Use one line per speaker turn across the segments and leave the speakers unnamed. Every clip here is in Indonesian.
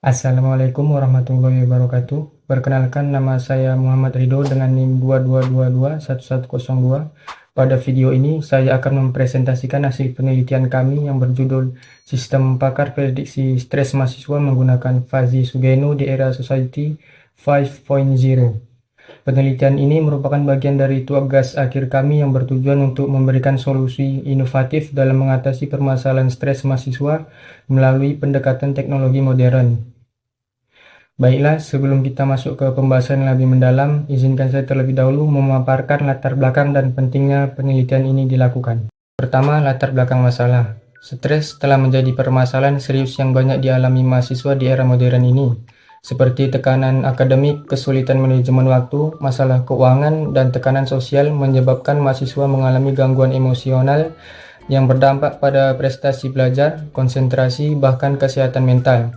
Assalamualaikum warahmatullahi wabarakatuh. Perkenalkan, nama saya Muhammad Ridho dengan NIM 22221102. Pada video ini saya akan mempresentasikan hasil penelitian kami yang berjudul Sistem Pakar Prediksi Stres Mahasiswa menggunakan Fuzzy Sugeno di Era Society 5.0. Penelitian ini merupakan bagian dari tugas akhir kami yang bertujuan untuk memberikan solusi inovatif dalam mengatasi permasalahan stres mahasiswa melalui pendekatan teknologi modern. Baiklah, sebelum kita masuk ke pembahasan yang lebih mendalam, izinkan saya terlebih dahulu memaparkan latar belakang dan pentingnya penelitian ini dilakukan. Pertama, latar belakang masalah. Stres telah menjadi permasalahan serius yang banyak dialami mahasiswa di era modern ini, seperti tekanan akademik, kesulitan manajemen waktu, masalah keuangan, dan tekanan sosial menyebabkan mahasiswa mengalami gangguan emosional yang berdampak pada prestasi belajar, konsentrasi, bahkan kesehatan mental.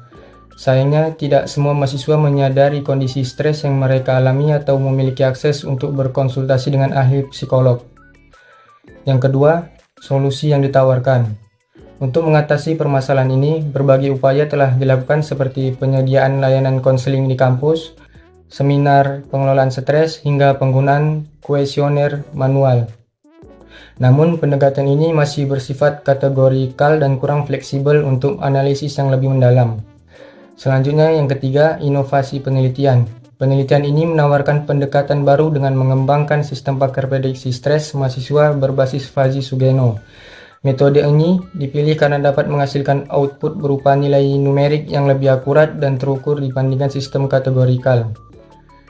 Sayangnya, tidak semua mahasiswa menyadari kondisi stres yang mereka alami atau memiliki akses untuk berkonsultasi dengan ahli psikolog. Yang kedua, solusi yang ditawarkan. Untuk mengatasi permasalahan ini, berbagai upaya telah dilakukan seperti penyediaan layanan konseling di kampus, seminar pengelolaan stres, hingga penggunaan kuesioner manual. Namun, pendekatan ini masih bersifat kategorikal dan kurang fleksibel untuk analisis yang lebih mendalam. Selanjutnya, yang ketiga, inovasi penelitian. Penelitian ini menawarkan pendekatan baru dengan mengembangkan sistem pakar prediksi stres mahasiswa berbasis Fuzzy Sugeno. Metode ini dipilih karena dapat menghasilkan output berupa nilai numerik yang lebih akurat dan terukur dibandingkan sistem kategorikal.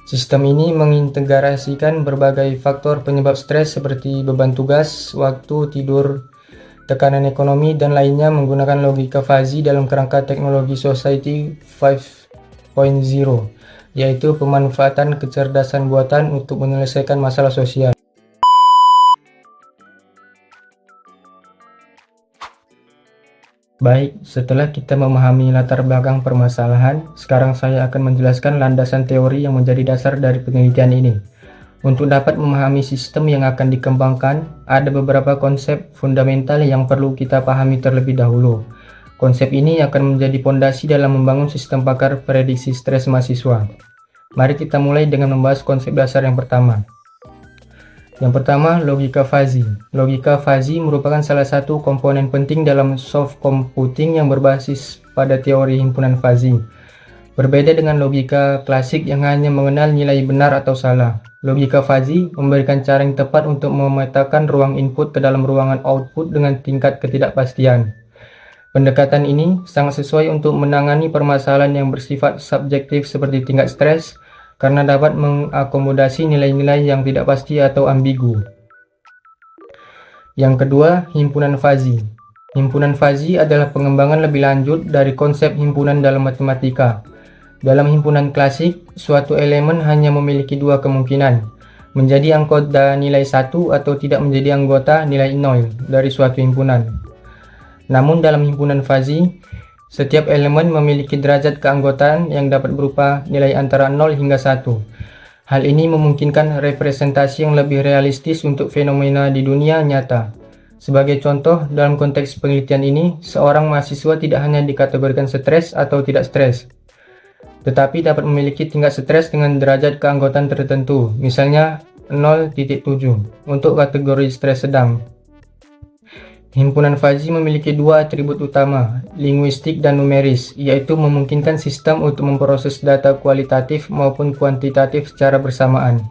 Sistem ini mengintegrasikan berbagai faktor penyebab stres seperti beban tugas, waktu tidur, tekanan ekonomi, dan lainnya menggunakan logika Fuzzy dalam kerangka teknologi Society 5.0, yaitu pemanfaatan kecerdasan buatan untuk menyelesaikan masalah sosial. Baik, setelah kita memahami latar belakang permasalahan, sekarang saya akan menjelaskan landasan teori yang menjadi dasar dari penelitian ini. Untuk dapat memahami sistem yang akan dikembangkan, ada beberapa konsep fundamental yang perlu kita pahami terlebih dahulu. Konsep ini akan menjadi fondasi dalam membangun sistem pakar prediksi stres mahasiswa. Mari kita mulai dengan membahas konsep dasar yang pertama. Yang pertama, logika Fuzzy. Logika Fuzzy merupakan salah satu komponen penting dalam soft computing yang berbasis pada teori himpunan Fuzzy. Berbeda dengan logika klasik yang hanya mengenal nilai benar atau salah, logika Fuzzy memberikan cara yang tepat untuk memetakan ruang input ke dalam ruangan output dengan tingkat ketidakpastian. Pendekatan ini sangat sesuai untuk menangani permasalahan yang bersifat subjektif seperti tingkat stres, karena dapat mengakomodasi nilai-nilai yang tidak pasti atau ambigu. Yang kedua, himpunan Fuzzy. Himpunan Fuzzy adalah pengembangan lebih lanjut dari konsep himpunan dalam matematika. Dalam himpunan klasik, suatu elemen hanya memiliki dua kemungkinan, menjadi anggota nilai 1 atau tidak menjadi anggota nilai 0 dari suatu himpunan. Namun dalam himpunan Fuzzy, setiap elemen memiliki derajat keanggotaan yang dapat berupa nilai antara 0 hingga 1. Hal ini memungkinkan representasi yang lebih realistis untuk fenomena di dunia nyata. Sebagai contoh, dalam konteks penelitian ini, seorang mahasiswa tidak hanya dikategorikan stres atau tidak stres, tetapi dapat memiliki tingkat stres dengan derajat keanggotaan tertentu, misalnya 0.7 untuk kategori stres sedang. Himpunan Fuzzy memiliki dua atribut utama, linguistik dan numeris, yaitu memungkinkan sistem untuk memproses data kualitatif maupun kuantitatif secara bersamaan.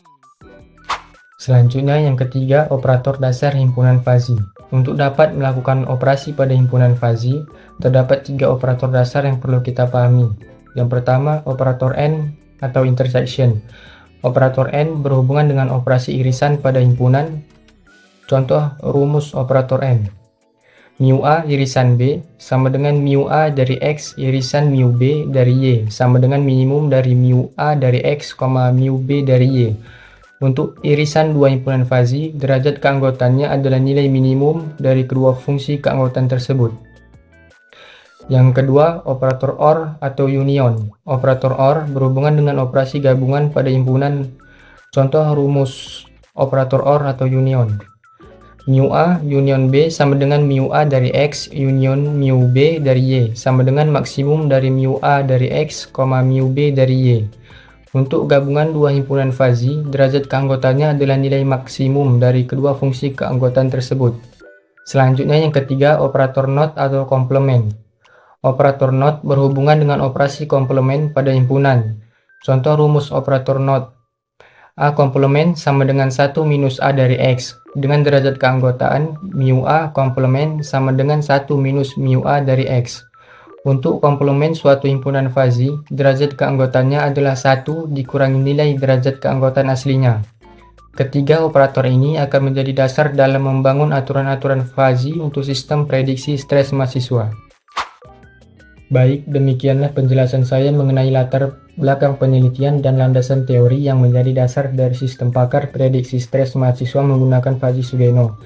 Selanjutnya, yang ketiga, operator dasar himpunan Fuzzy. Untuk dapat melakukan operasi pada himpunan Fuzzy, terdapat tiga operator dasar yang perlu kita pahami. Yang pertama, operator AND atau intersection. Operator AND berhubungan dengan operasi irisan pada himpunan. Contoh rumus operator AND. Mu A irisan B sama dengan mu A dari X irisan mu B dari Y sama dengan minimum dari mu A dari X, mu B dari Y. Untuk irisan dua himpunan Fuzzy, derajat keanggotaannya adalah nilai minimum dari kedua fungsi keanggotaan tersebut. Yang kedua, operator OR atau union. Operator OR berhubungan dengan operasi gabungan pada himpunan. Contoh rumus operator OR atau union. mu A union B sama dengan mu A dari X union mu B dari Y sama dengan maksimum dari mu A dari X, mu B dari Y. Untuk gabungan dua himpunan fuzzy, derajat keanggotaannya adalah nilai maksimum dari kedua fungsi keanggotaan tersebut. Selanjutnya yang ketiga, operator NOT atau komplement. Operator NOT berhubungan dengan operasi komplement pada himpunan. Contoh rumus operator NOT. A komplement sama dengan 1 minus A dari X, dengan derajat keanggotaan mu A komplement sama dengan 1 minus mu A dari X. Untuk komplement suatu himpunan fuzzy, derajat keanggotaannya adalah 1 dikurangi nilai derajat keanggotaan aslinya. Ketiga operator ini akan menjadi dasar dalam membangun aturan-aturan fuzzy untuk sistem prediksi stres mahasiswa. Baik, demikianlah penjelasan saya mengenai latar belakang penelitian dan landasan teori yang menjadi dasar dari sistem pakar prediksi stres mahasiswa menggunakan fuzzy Sugeno.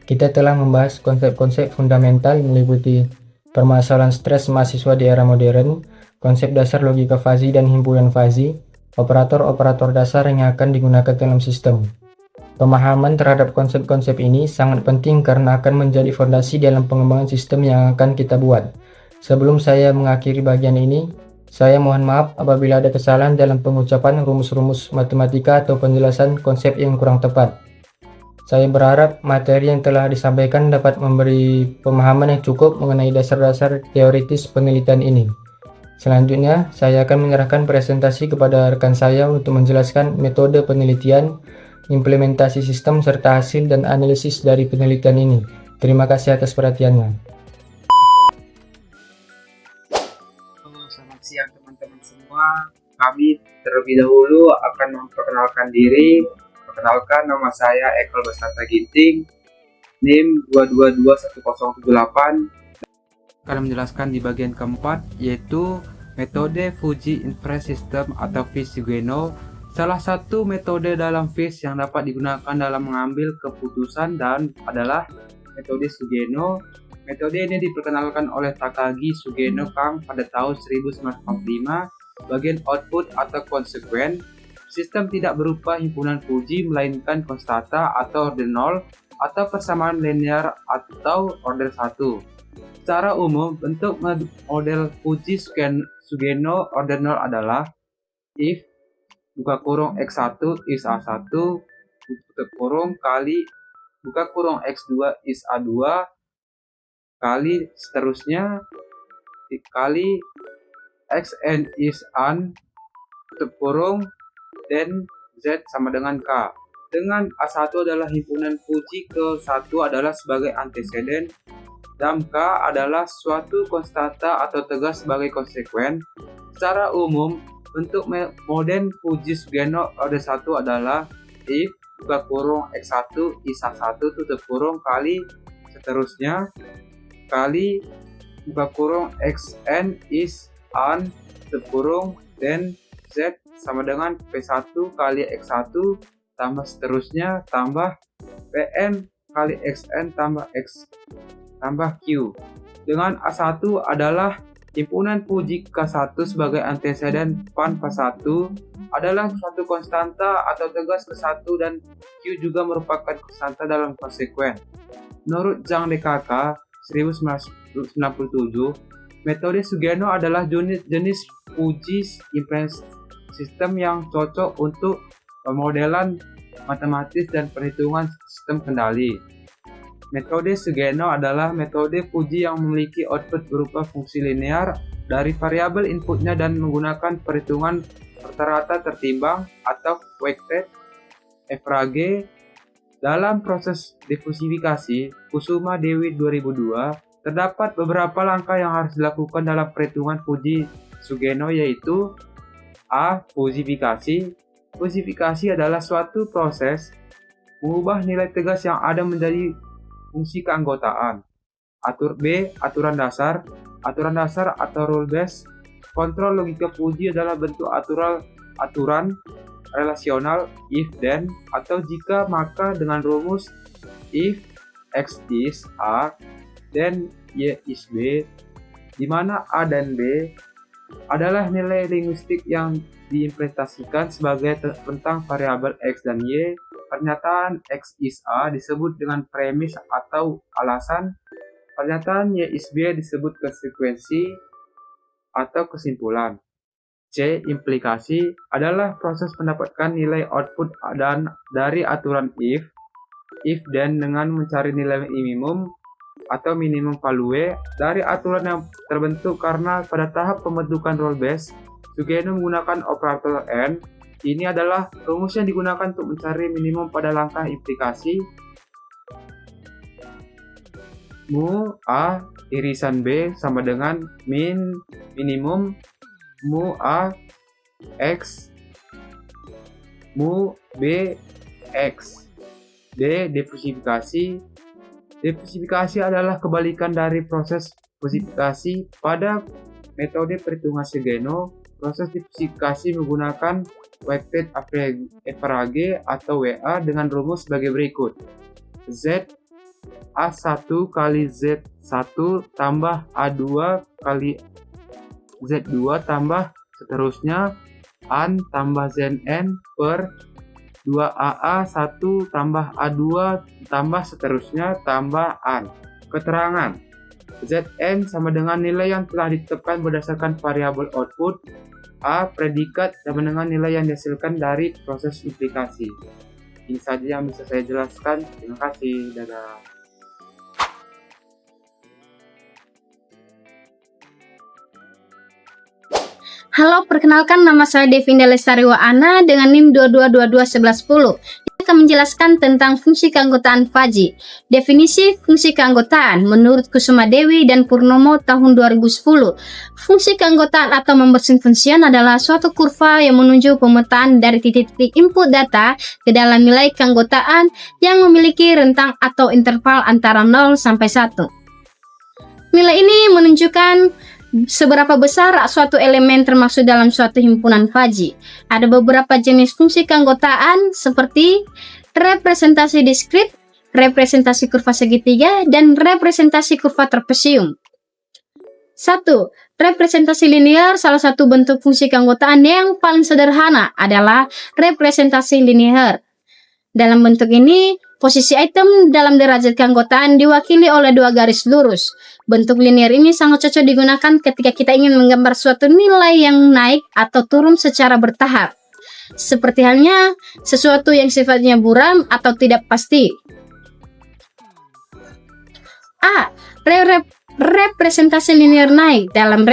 Kita telah membahas konsep-konsep fundamental meliputi permasalahan stres mahasiswa di era modern, konsep dasar logika fuzzy dan himpunan fuzzy, operator-operator dasar yang akan digunakan dalam sistem. Pemahaman terhadap konsep-konsep ini sangat penting karena akan menjadi fondasi dalam pengembangan sistem yang akan kita buat. Sebelum saya mengakhiri bagian ini, saya mohon maaf apabila ada kesalahan dalam pengucapan rumus-rumus matematika atau penjelasan konsep yang kurang tepat. Saya berharap materi yang telah disampaikan dapat memberi pemahaman yang cukup mengenai dasar-dasar teoritis penelitian ini. Selanjutnya, saya akan menyerahkan presentasi kepada rekan saya untuk menjelaskan metode penelitian, implementasi sistem, serta hasil dan analisis dari penelitian ini. Terima kasih atas perhatiannya.
Selamat siang teman-teman semua. Kami terlebih dahulu akan memperkenalkan diri. Perkenalkan, nama saya Eko Bestata Ginting, NIM 2221078. Akan menjelaskan di bagian keempat, yaitu metode Fuzzy Inference System atau FIS Sugeno, salah satu metode dalam FIS yang dapat digunakan dalam mengambil keputusan dan adalah metode Sugeno. Metode ini diperkenalkan oleh Takagi Sugeno Kang pada tahun 1945. Bagian output atau konsekuen, sistem tidak berupa himpunan Fuzzy melainkan konstanta atau order 0 atau persamaan linear atau order 1. Secara umum, bentuk model Fuzzy Sugeno order 0 adalah if buka kurung x1 is a1 tutup kurung kali buka kurung x2 is a2 kali seterusnya kali xn is an tutup kurung dan z sama dengan k. Dengan A1 adalah himpunan Fuzzy, ke-1 adalah sebagai anteseden, dan k adalah suatu konstanta atau tegas sebagai konsekuen. Secara umum, bentuk model Fuzzy Sugeno order 1 adalah if buka kurung x1 is a1 tutup kurung kali seterusnya kali buka kurung xn is an tutup kurung dan z sama dengan p1 kali x1 tambah seterusnya tambah pn kali xn tambah x tambah q. Dengan A1 adalah himpunan Fuzzy K1 sebagai anteseden pan P1 adalah suatu konstanta atau tegas ke-1 dan q juga merupakan konstanta dalam konsekuen. Menurut Zhang DKK 1997, metode Sugeno adalah jenis Fuzzy Inference System yang cocok untuk pemodelan matematis dan perhitungan sistem kendali. Metode Sugeno adalah metode Fuzzy yang memiliki output berupa fungsi linear dari variabel inputnya dan menggunakan perhitungan rata-rata tertimbang atau weighted average. Dalam proses diversifikasi Kusuma Dewi 2002, terdapat beberapa langkah yang harus dilakukan dalam perhitungan Fuzzy Sugeno, yaitu A. Fuzifikasi. Fuzifikasi adalah suatu proses mengubah nilai tegas yang ada menjadi fungsi keanggotaan. B. Aturan dasar. Aturan dasar atau rule base kontrol logika Fuzzy adalah bentuk aturan relasional if then atau jika maka dengan rumus if x is a then y is b, di mana a dan b adalah nilai linguistik yang diimplementasikan sebagai tentang variabel x dan y, Pernyataan X is A disebut dengan premis atau alasan. Pernyataan Y is B disebut konsekuensi atau kesimpulan. C. Implikasi adalah proses mendapatkan nilai output dan dari aturan if then dengan mencari nilai minimum atau minimum value dari aturan yang terbentuk karena pada tahap pembentukan rule base, Sugeno menggunakan operator AND. Ini adalah rumus yang digunakan untuk mencari minimum pada langkah implikasi. Mu A irisan B sama dengan minimum mu A X mu B X. D. Diversifikasi. Diversifikasi adalah kebalikan dari proses posifikasi. Pada metode perhitungan Sugeno, proses diversifikasi menggunakan weighted average atau WA dengan rumus sebagai berikut. Z A1 kali Z1 tambah A2 kali Z2 tambah seterusnya AN tambah ZN per 2AA1 tambah A2 tambah seterusnya tambah AN. Keterangan Zn sama dengan nilai yang telah ditetapkan berdasarkan variabel output. A. Predikat sama dengan nilai yang dihasilkan dari proses implikasi. Ini saja yang bisa saya jelaskan. Terima kasih. Dadah.
Halo, perkenalkan nama saya Devinda Lestari Waana dengan NIM 22221110. Saya akan menjelaskan tentang fungsi keanggotaan Fuzzy. Definisi fungsi keanggotaan menurut Kusuma Dewi dan Purnomo tahun 2010. Fungsi keanggotaan atau membership function adalah suatu kurva yang menunjuk pemetaan dari titik-titik input data ke dalam nilai keanggotaan yang memiliki rentang atau interval antara 0 sampai 1. Nilai ini menunjukkan seberapa besar suatu elemen termasuk dalam suatu himpunan Fuzzy. Ada beberapa jenis fungsi keanggotaan seperti representasi diskrit, representasi kurva segitiga, dan representasi kurva trapesium. 1. Representasi linear. Salah satu bentuk fungsi keanggotaan yang paling sederhana adalah representasi linear. Dalam bentuk ini, posisi item dalam derajat keanggotaan diwakili oleh dua garis lurus. Bentuk linear ini sangat cocok digunakan ketika kita ingin menggambar suatu nilai yang naik atau turun secara bertahap. Seperti halnya sesuatu yang sifatnya buram atau tidak pasti. A. Representasi linear naik. Dalam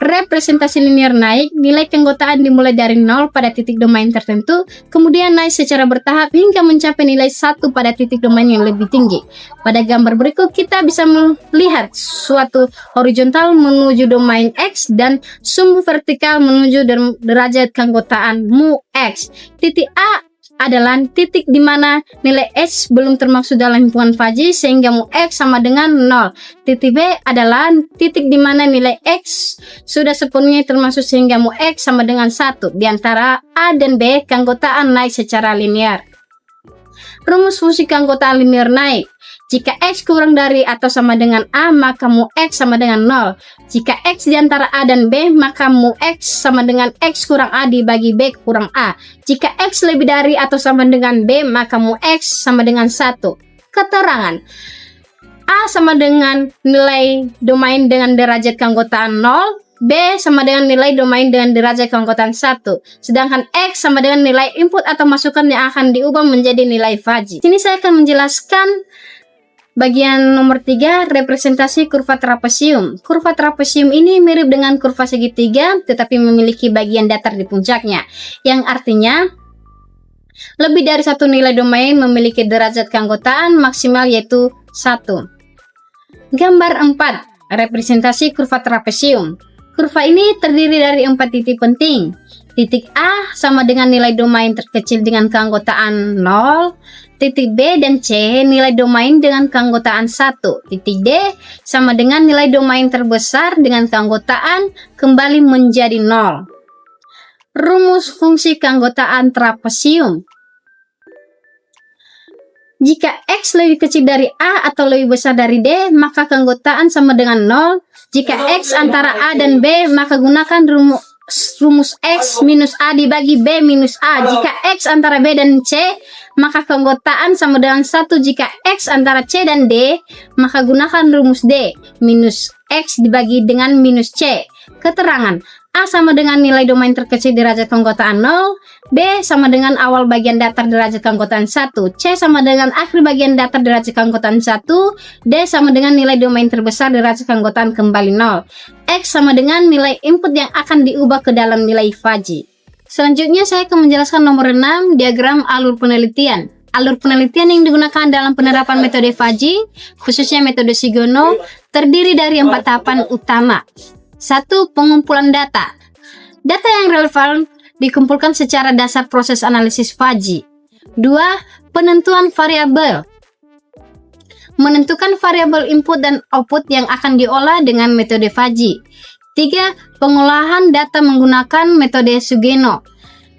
representasi linear naik, nilai keanggotaan dimulai dari 0 pada titik domain tertentu, kemudian naik secara bertahap hingga mencapai nilai 1 pada titik domain yang lebih tinggi. Pada gambar berikut kita bisa melihat suatu horizontal menuju domain X dan sumbu vertikal menuju derajat keanggotaan mu X. Titik A adalah titik di mana nilai X belum termasuk dalam himpunan Fuzzy sehingga mu X sama dengan 0. Titik B adalah titik di mana nilai X sudah sepenuhnya termasuk sehingga mu X sama dengan 1. Di antara A dan B, keanggotaan naik secara linear. Rumus fungsi keanggotaan linear naik. Jika X kurang dari atau sama dengan A, maka mu X sama dengan 0. Jika X di antara A dan B, maka mu X sama dengan X kurang A dibagi B kurang A. Jika X lebih dari atau sama dengan B, maka mu X sama dengan 1. Keterangan A sama dengan nilai domain dengan derajat keanggotaan 0, B sama dengan nilai domain dengan derajat keanggotaan 1. Sedangkan X sama dengan nilai input atau masukan yang akan diubah menjadi nilai Fuzzy. Sini saya akan menjelaskan bagian nomor 3, representasi kurva trapesium. Kurva trapesium ini mirip dengan kurva segitiga, tetapi memiliki bagian datar di puncaknya, yang artinya lebih dari satu nilai domain memiliki derajat keanggotaan maksimal yaitu 1. Gambar 4, representasi kurva trapesium. Kurva ini terdiri dari 4 titik penting. Titik A sama dengan nilai domain terkecil dengan keanggotaan 0. Titik B dan C nilai domain dengan keanggotaan 1. Titik D sama dengan nilai domain terbesar dengan keanggotaan kembali menjadi 0. Rumus fungsi keanggotaan trapesium. Jika X lebih kecil dari A atau lebih besar dari D, maka keanggotaan sama dengan 0. Jika X antara A dan B, maka gunakan rumus X minus A dibagi B minus A. Jika X antara B dan C, maka keanggotaan sama dengan 1 jika X antara C dan D, maka gunakan rumus D, minus X dibagi dengan minus C. Keterangan, A sama dengan nilai domain terkecil derajat keanggotaan 0, B sama dengan awal bagian datar derajat keanggotaan 1, C sama dengan akhir bagian datar derajat keanggotaan 1, D sama dengan nilai domain terbesar derajat keanggotaan kembali 0, X sama dengan nilai input yang akan diubah ke dalam nilai Fuzzy. Selanjutnya saya akan menjelaskan nomor 6, diagram alur penelitian. Alur penelitian yang digunakan dalam penerapan metode Fuzzy, khususnya metode Sugeno, terdiri dari 4 tahapan utama. 1. Pengumpulan data. Data yang relevan dikumpulkan secara dasar proses analisis Fuzzy. 2. Penentuan variabel. Menentukan variabel input dan output yang akan diolah dengan metode Fuzzy. 3. Pengolahan data menggunakan metode Sugeno.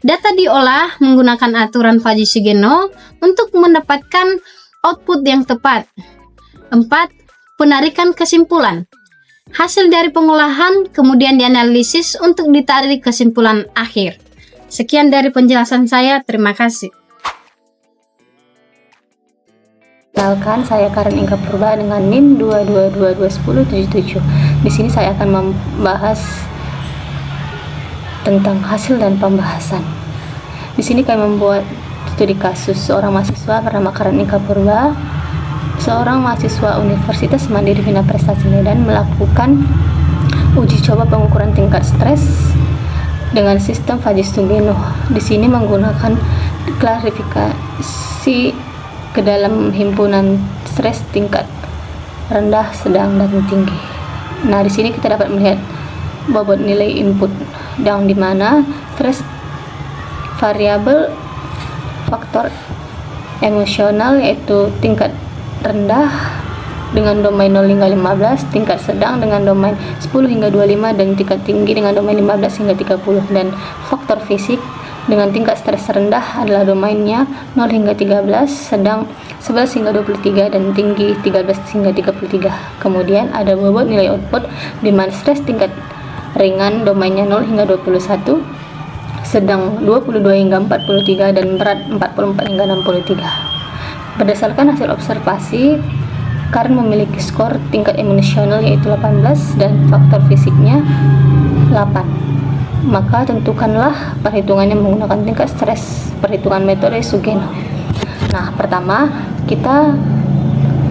Data diolah menggunakan aturan Fuzzy Sugeno untuk mendapatkan output yang tepat. 4. Penarikan kesimpulan. Hasil dari pengolahan kemudian dianalisis untuk ditarik kesimpulan akhir. Sekian dari penjelasan saya, terima kasih.
Kenalkan, saya Karen Inka Purba dengan NIM 222210077. Di sini saya akan membahas tentang hasil dan pembahasan. Di sini kami membuat studi kasus seorang mahasiswa bernama Karen Inka Purba, seorang mahasiswa Universitas Mandiri Bina Prestasi Medan, melakukan uji coba pengukuran tingkat stres dengan sistem Fuzzy Sugeno. Di sini menggunakan klasifikasi ke dalam himpunan stres tingkat rendah, sedang, dan tinggi. Nah, di sini kita dapat melihat bobot nilai input yang dimana stres variabel faktor emosional yaitu tingkat rendah dengan domain 0 hingga 15, tingkat sedang dengan domain 10 hingga 25, dan tingkat tinggi dengan domain 15 hingga 30. Dan faktor fisik dengan tingkat stres rendah adalah domainnya 0 hingga 13, sedang 11 hingga 23, dan tinggi 13 hingga 33. Kemudian ada bobot nilai output di mana stres tingkat ringan domainnya 0 hingga 21, sedang 22 hingga 43, dan berat 44 hingga 63. Berdasarkan hasil observasi, Karen memiliki skor tingkat emosional yaitu 18 dan faktor fisiknya 8. Maka tentukanlah perhitungannya menggunakan tingkat stres, perhitungan metode Sugeno. Nah, pertama kita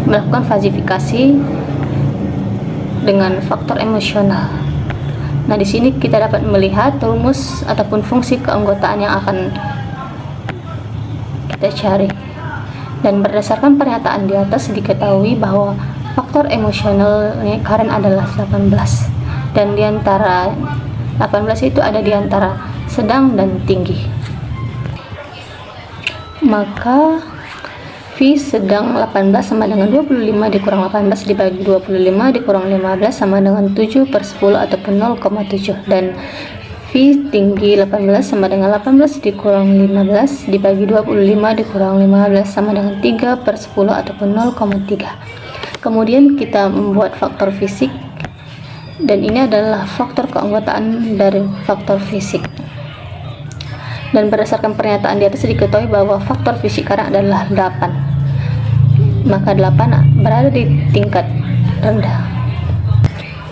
melakukan fazifikasi dengan faktor emosional. Nah, di sini kita dapat melihat rumus ataupun fungsi keanggotaan yang akan kita cari. Dan berdasarkan pernyataan di atas diketahui bahwa faktor emosionalnya Karen adalah 18, dan di antara 18 itu ada di antara sedang dan tinggi. Maka V sedang 18 sama dengan 25 dikurang 18 dibagi 25 dikurang 15 sama dengan 7/10 ataupun 0,7, dan V tinggi 18 sama dengan 18 dikurang 15 dibagi 25 dikurang 15 sama dengan 3/10 ataupun 0,3. Kemudian kita membuat faktor fisik, dan ini adalah faktor keanggotaan dari faktor fisik. Dan berdasarkan pernyataan di atas diketahui bahwa faktor fisik Karen adalah 8. Maka 8 berada di tingkat rendah,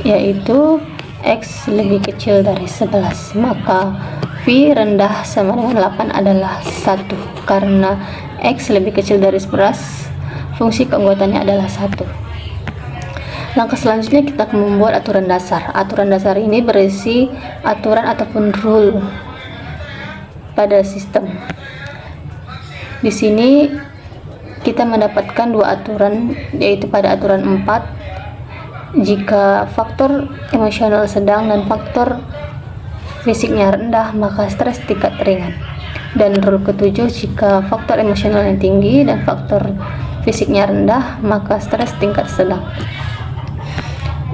yaitu X lebih kecil dari 11. Maka V rendah sama dengan 8 adalah 1. Karena X lebih kecil dari 11, fungsi keanggotaannya adalah 1. Langkah selanjutnya kita akan membuat aturan dasar. Aturan dasar ini berisi aturan ataupun rule pada sistem. Di sini kita mendapatkan dua aturan, yaitu pada aturan 4, jika faktor emosional sedang dan faktor fisiknya rendah maka stres tingkat ringan. Dan rule ke-7, jika faktor emosional yang tinggi dan faktor fisiknya rendah maka stres tingkat sedang.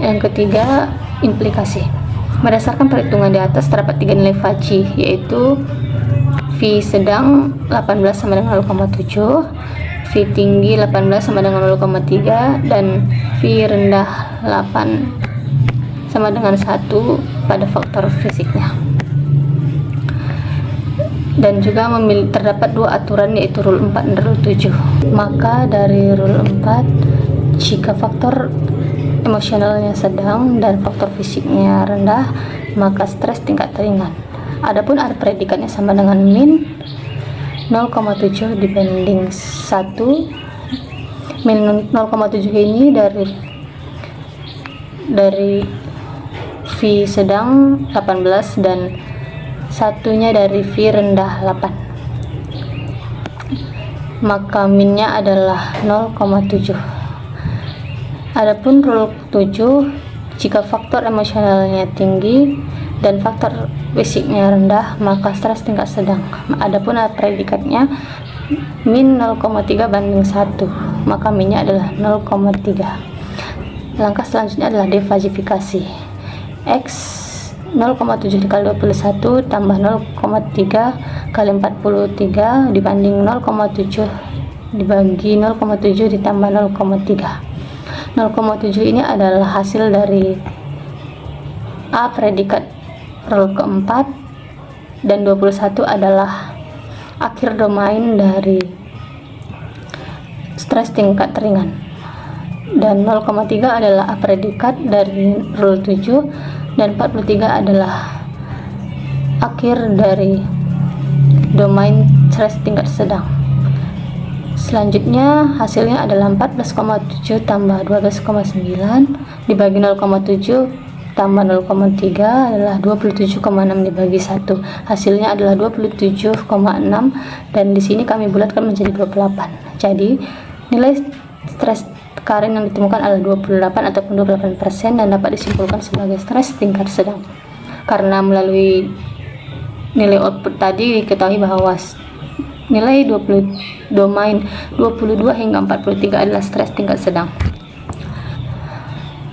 Yang ketiga, implikasi. Berdasarkan perhitungan di atas terdapat 3 nilai Fuzzy, yaitu V sedang 18 sama dengan 0,7, V tinggi 18 sama dengan 0,3, dan V rendah 8 sama dengan 1 pada faktor fisiknya. dan juga terdapat dua aturan, yaitu rule 4 dan rule 7. Maka dari rule 4, jika faktor emosionalnya sedang dan faktor fisiknya rendah, maka stres tingkat ringan. Adapun ada predikatnya sama dengan min 0,7 dibanding 1. Min 0,7 ini dari V sedang 18 dan satunya dari V rendah 8, maka minnya adalah 0,7. Adapun rule 7, jika faktor emosionalnya tinggi dan faktor fisiknya rendah, maka stres tingkat sedang. Adapun predikatnya min 0,3 banding 1, maka minnya adalah 0,3. Langkah selanjutnya adalah defazifikasi. X 0,7 dikali 21 tambah 0,3 kali 43 dibanding 0,7 dibagi 0,7 ditambah 0,3. 0,7 ini adalah hasil dari A, predikat rule keempat, dan 21 adalah akhir domain dari stres tingkat ringan, dan 0,3 adalah A predikat dari rule 7, dan 43 adalah akhir dari domain stres tingkat sedang. Selanjutnya hasilnya adalah 14,7 tambah 12,9 dibagi 0,7 tambah 0,3 adalah 27,6 dibagi 1. Hasilnya adalah 27,6, dan di sini kami bulatkan menjadi 28. Jadi nilai stres Karen yang ditemukan adalah 28 ataupun 28% dan dapat disimpulkan sebagai stres tingkat sedang. Karena melalui nilai output tadi diketahui bahwa nilai domain 22 hingga 43 adalah stres tingkat sedang.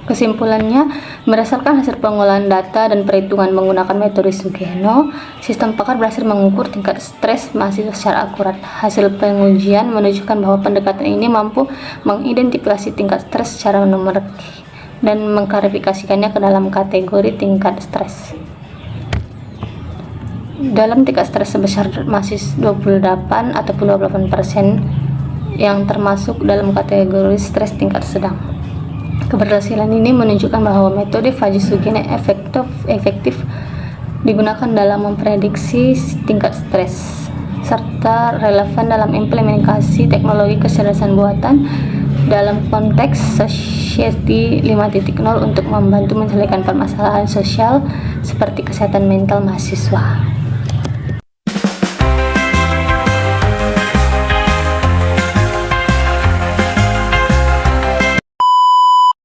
Kesimpulannya, berdasarkan hasil pengolahan data dan perhitungan menggunakan metode Sugeno, sistem pakar berhasil mengukur tingkat stres mahasiswa secara akurat. Hasil pengujian menunjukkan bahwa pendekatan ini mampu mengidentifikasi tingkat stres secara numerik dan mengklasifikasikannya ke dalam kategori tingkat stres. Dalam tingkat stres sebesar mahasiswa 28 ataupun 28% yang termasuk dalam kategori stres tingkat sedang. Keberhasilan ini menunjukkan bahwa metode Fujisugeno efektif digunakan dalam memprediksi tingkat stres serta relevan dalam implementasi teknologi kecerdasan buatan dalam konteks Society 5.0 untuk membantu menyelesaikan permasalahan sosial seperti kesehatan mental mahasiswa.